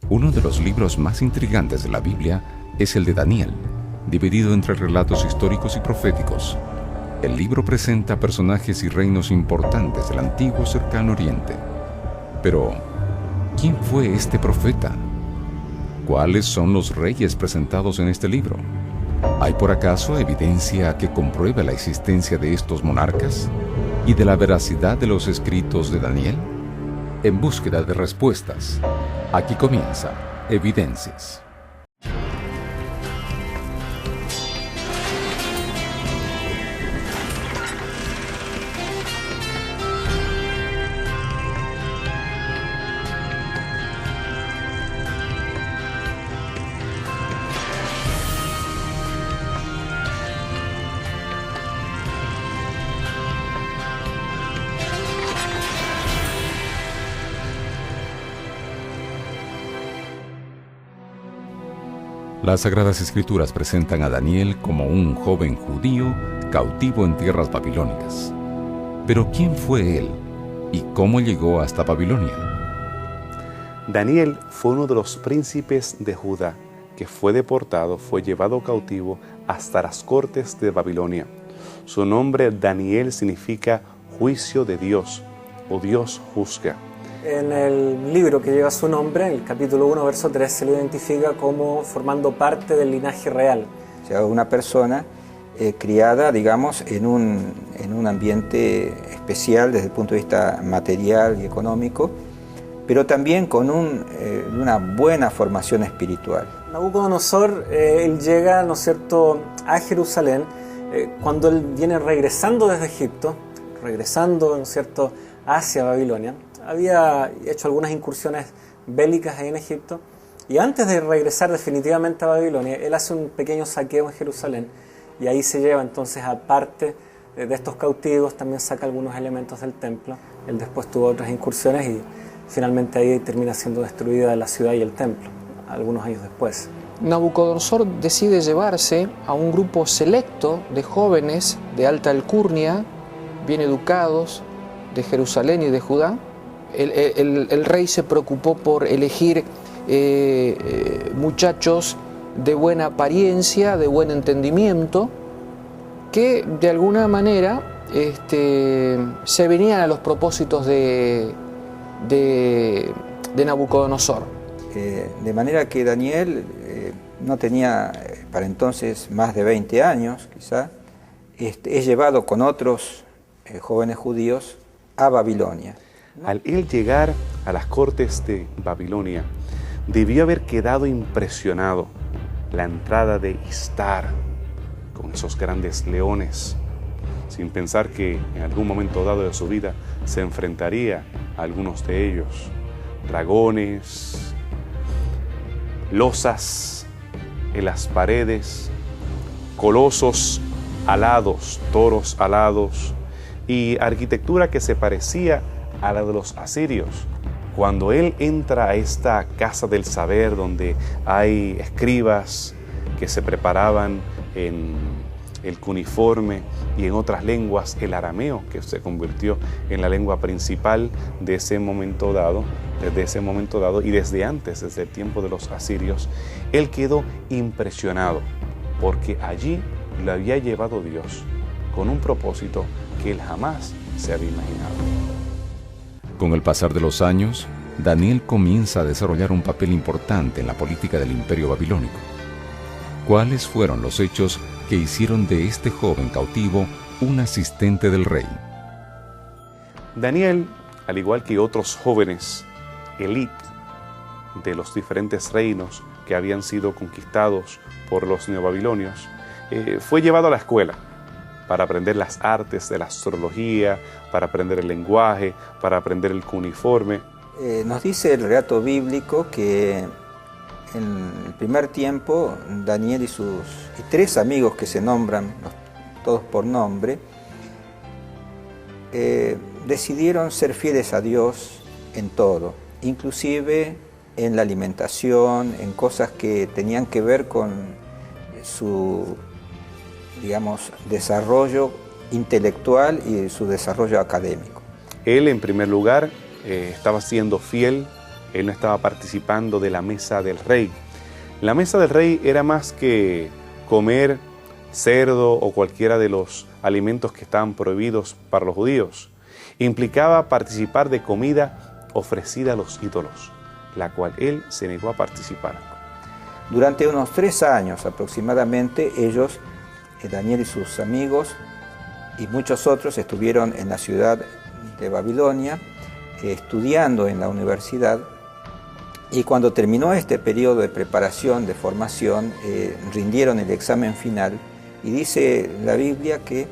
Uno de los libros más intrigantes de la Biblia es el de Daniel, dividido entre relatos históricos y proféticos. El libro presenta personajes y reinos importantes del antiguo Cercano Oriente. Pero, ¿quién fue este profeta? ¿Cuáles son los reyes presentados en este libro? ¿Hay por acaso evidencia que compruebe la existencia de estos monarcas y de la veracidad de los escritos de Daniel? En búsqueda de respuestas, aquí comienza Evidencias. Las Sagradas Escrituras presentan a Daniel como un joven judío cautivo en tierras babilónicas. Pero ¿quién fue él y cómo llegó hasta Babilonia? Daniel fue uno de los príncipes de Judá que fue deportado, fue llevado cautivo hasta las cortes de Babilonia. Su nombre Daniel significa juicio de Dios o Dios juzga. En el libro que lleva su nombre, en el capítulo 1, verso 3, se lo identifica como formando parte del linaje real. O sea, una persona criada, digamos, en un ambiente especial desde el punto de vista material y económico, pero también con una buena formación espiritual. Nabucodonosor, él llega, ¿no es cierto?, a Jerusalén, cuando él viene regresando desde Egipto, ¿no es cierto?, hacia Babilonia. Había hecho algunas incursiones bélicas ahí en Egipto, y antes de regresar definitivamente a Babilonia, él hace un pequeño saqueo en Jerusalén, y ahí se lleva entonces, aparte de estos cautivos, también saca algunos elementos del templo. Él después tuvo otras incursiones y finalmente ahí termina siendo destruida la ciudad y el templo, algunos años después. Nabucodonosor decide llevarse a un grupo selecto de jóvenes de alta alcurnia, bien educados, de Jerusalén y de Judá. El rey se preocupó por elegir muchachos de buena apariencia, de buen entendimiento, que de alguna manera se venían a los propósitos de Nabucodonosor. De manera que Daniel no tenía para entonces más de 20 años, quizá, es llevado con otros jóvenes judíos a Babilonia. Al él llegar a las cortes de Babilonia, debió haber quedado impresionado la entrada de Istar con esos grandes leones, sin pensar que en algún momento dado de su vida se enfrentaría a algunos de ellos. Dragones, losas en las paredes, colosos alados, toros alados y arquitectura que se parecía a la de los asirios. Cuando él entra a esta casa del saber donde hay escribas que se preparaban en el cuneiforme y en otras lenguas, el arameo, que se convirtió en la lengua principal de ese momento dado, desde ese momento dado y desde antes, desde el tiempo de los asirios, él quedó impresionado porque allí lo había llevado Dios con un propósito que él jamás se había imaginado. Con el pasar de los años, Daniel comienza a desarrollar un papel importante en la política del imperio babilónico. ¿Cuáles fueron los hechos que hicieron de este joven cautivo un asistente del rey? Daniel, al igual que otros jóvenes élite de los diferentes reinos que habían sido conquistados por los neobabilonios, fue llevado a la escuela para aprender las artes de la astrología, para aprender el lenguaje, para aprender el cuneiforme. Nos dice el relato bíblico que en el primer tiempo Daniel y sus tres amigos que se nombran, todos por nombre, decidieron ser fieles a Dios en todo, inclusive en la alimentación, en cosas que tenían que ver con su, digamos, desarrollo intelectual y su desarrollo académico. Él, en primer lugar, estaba siendo fiel Él no estaba participando de la mesa del rey. La mesa del rey era más que comer cerdo o cualquiera de los alimentos que estaban prohibidos para los judíos. Implicaba participar de comida ofrecida a los ídolos, la cual él se negó a participar. Durante unos 3 años aproximadamente, ellos, Daniel y sus amigos y muchos otros, estuvieron en la ciudad de Babilonia, estudiando en la universidad, y cuando terminó este periodo de preparación, de formación, rindieron el examen final, y dice la Biblia que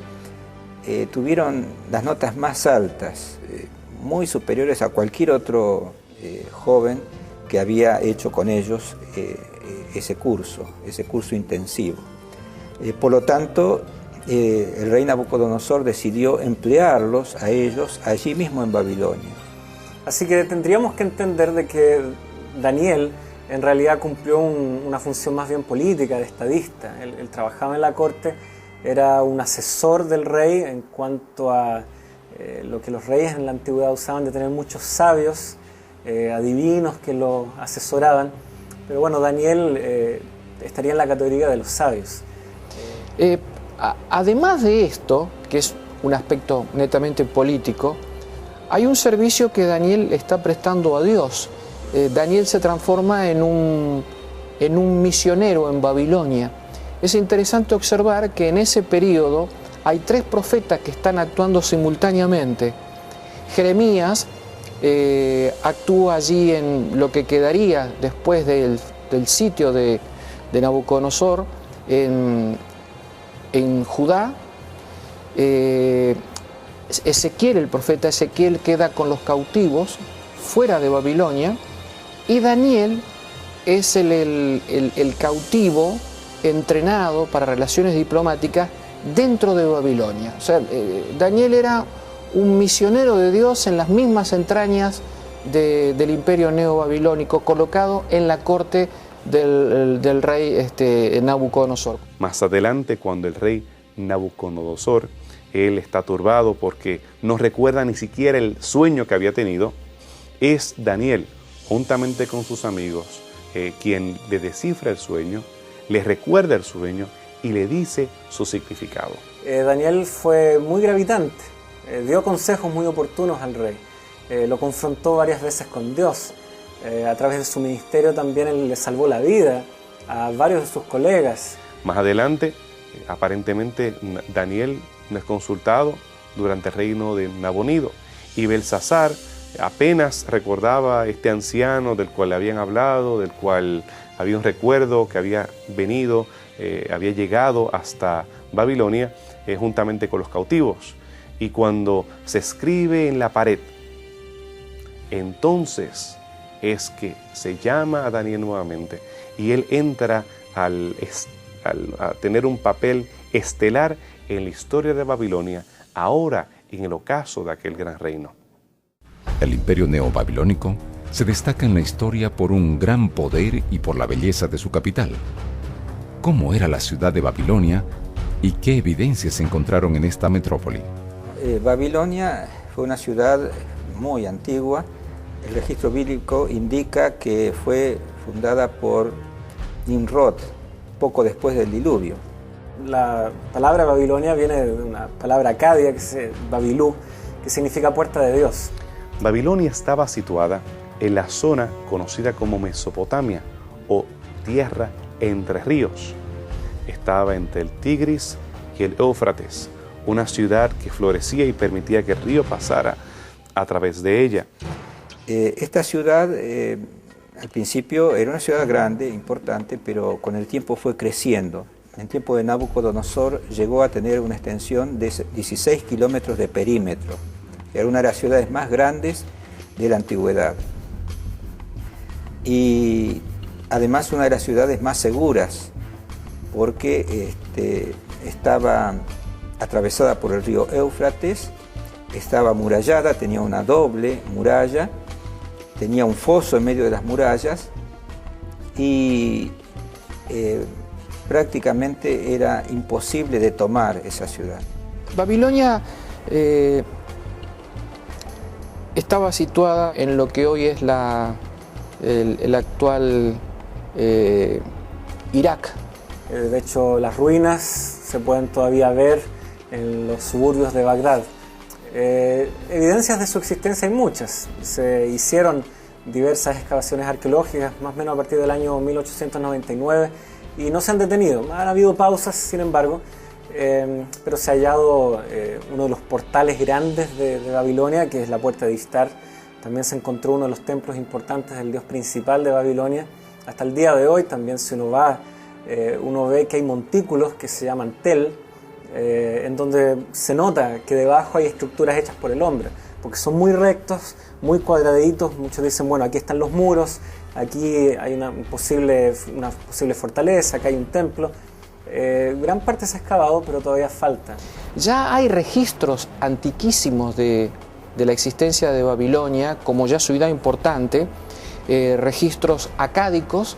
tuvieron las notas más altas, muy superiores a cualquier otro joven que había hecho con ellos ese curso intensivo. Por lo tanto, el rey Nabucodonosor decidió emplearlos a ellos allí mismo en Babilonia. Así que tendríamos que entender de que Daniel en realidad cumplió una función más bien política, de estadista. Él trabajaba en la corte, era un asesor del rey en cuanto a lo que los reyes en la antigüedad usaban de tener muchos sabios, adivinos que lo asesoraban. Pero bueno, Daniel estaría en la categoría de los sabios. Además de esto, que es un aspecto netamente político, hay un servicio que Daniel está prestando a Dios. Daniel se transforma en un misionero en Babilonia. Es interesante observar que en ese periodo hay 3 profetas que están actuando simultáneamente. Jeremías actúa allí en lo que quedaría después del sitio de Nabucodonosor en Judá. Ezequiel, el profeta Ezequiel, queda con los cautivos fuera de Babilonia, y Daniel es el cautivo entrenado para relaciones diplomáticas dentro de Babilonia. O sea, Daniel era un misionero de Dios en las mismas entrañas del imperio neobabilónico, colocado en la corte del rey Nabucodonosor. Más adelante, cuando el rey Nabucodonosor, él está turbado porque no recuerda ni siquiera el sueño que había tenido, es Daniel, juntamente con sus amigos, quien le descifra el sueño, le recuerda el sueño y le dice su significado. Daniel fue muy gravitante, dio consejos muy oportunos al rey, lo confrontó varias veces con Dios. A través de su ministerio también él le salvó la vida a varios de sus colegas. Más adelante, aparentemente, Daniel no es consultado durante el reino de Nabonido, y Belsasar apenas recordaba a este anciano del cual le habían hablado, del cual había un recuerdo que había venido, había llegado hasta Babilonia juntamente con los cautivos. Y cuando se escribe en la pared, entonces es que se llama a Daniel nuevamente, y él entra a tener un papel estelar en la historia de Babilonia, ahora en el ocaso de aquel gran reino. El imperio neobabilónico se destaca en la historia por un gran poder y por la belleza de su capital. ¿Cómo era la ciudad de Babilonia y qué evidencias se encontraron en esta metrópoli? Babilonia fue una ciudad muy antigua. El registro bíblico indica que fue fundada por Nimrod, poco después del diluvio. La palabra Babilonia viene de una palabra acadia, Babilú, que significa puerta de Dios. Babilonia estaba situada en la zona conocida como Mesopotamia, o tierra entre ríos. Estaba entre el Tigris y el Éufrates, una ciudad que florecía y permitía que el río pasara a través de ella. Esta ciudad al principio era una ciudad grande, importante, pero con el tiempo fue creciendo. En el tiempo de Nabucodonosor llegó a tener una extensión de 16 kilómetros de perímetro. Era una de las ciudades más grandes de la antigüedad. Y además una de las ciudades más seguras, porque estaba atravesada por el río Éufrates, estaba amurallada, tenía una doble muralla, tenía un foso en medio de las murallas y prácticamente era imposible de tomar esa ciudad. Babilonia estaba situada en lo que hoy es la el actual Irak. De hecho, las ruinas se pueden todavía ver en los suburbios de Bagdad. Evidencias de su existencia hay muchas. Se hicieron diversas excavaciones arqueológicas, más o menos a partir del año 1899, y no se han detenido. Han habido pausas, sin embargo, pero se ha hallado uno de los portales grandes de Babilonia, que es la Puerta de Ishtar. También se encontró uno de los templos importantes del dios principal de Babilonia. Hasta el día de hoy también, si uno va, uno ve que hay montículos que se llaman tel, en donde se nota que debajo hay estructuras hechas por el hombre, porque son muy rectos, muy cuadraditos. Muchos dicen, bueno, aquí están los muros, aquí hay una posible fortaleza, acá hay un templo. Gran parte se ha excavado, pero todavía falta. Ya hay registros antiquísimos de la existencia de Babilonia como ya ciudad importante, registros acádicos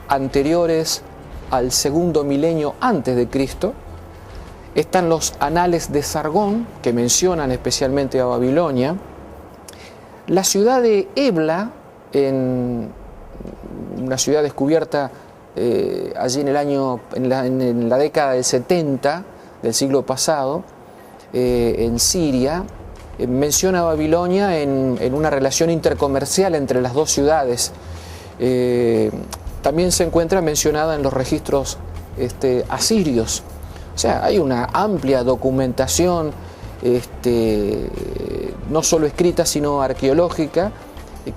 anteriores al segundo milenio antes de Cristo. Están los anales de Sargón, que mencionan especialmente a Babilonia. La ciudad de Ebla, en una ciudad descubierta allí en la década del 70 del siglo pasado, en Siria, menciona a Babilonia en una relación intercomercial entre las dos ciudades. También se encuentra mencionada en los registros asirios. O sea, hay una amplia documentación, no solo escrita, sino arqueológica,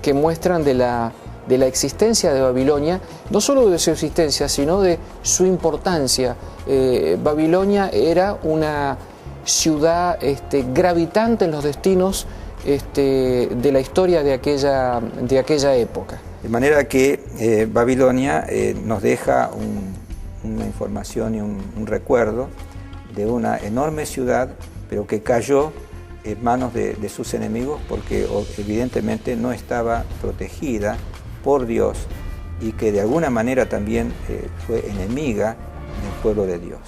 que muestran de la existencia de Babilonia, no solo de su existencia, sino de su importancia. Babilonia era una ciudad gravitante en los destinos de la historia de aquella época. De manera que Babilonia nos deja una información y un recuerdo de una enorme ciudad, pero que cayó en manos de sus enemigos porque evidentemente no estaba protegida por Dios y que de alguna manera también fue enemiga del pueblo de Dios.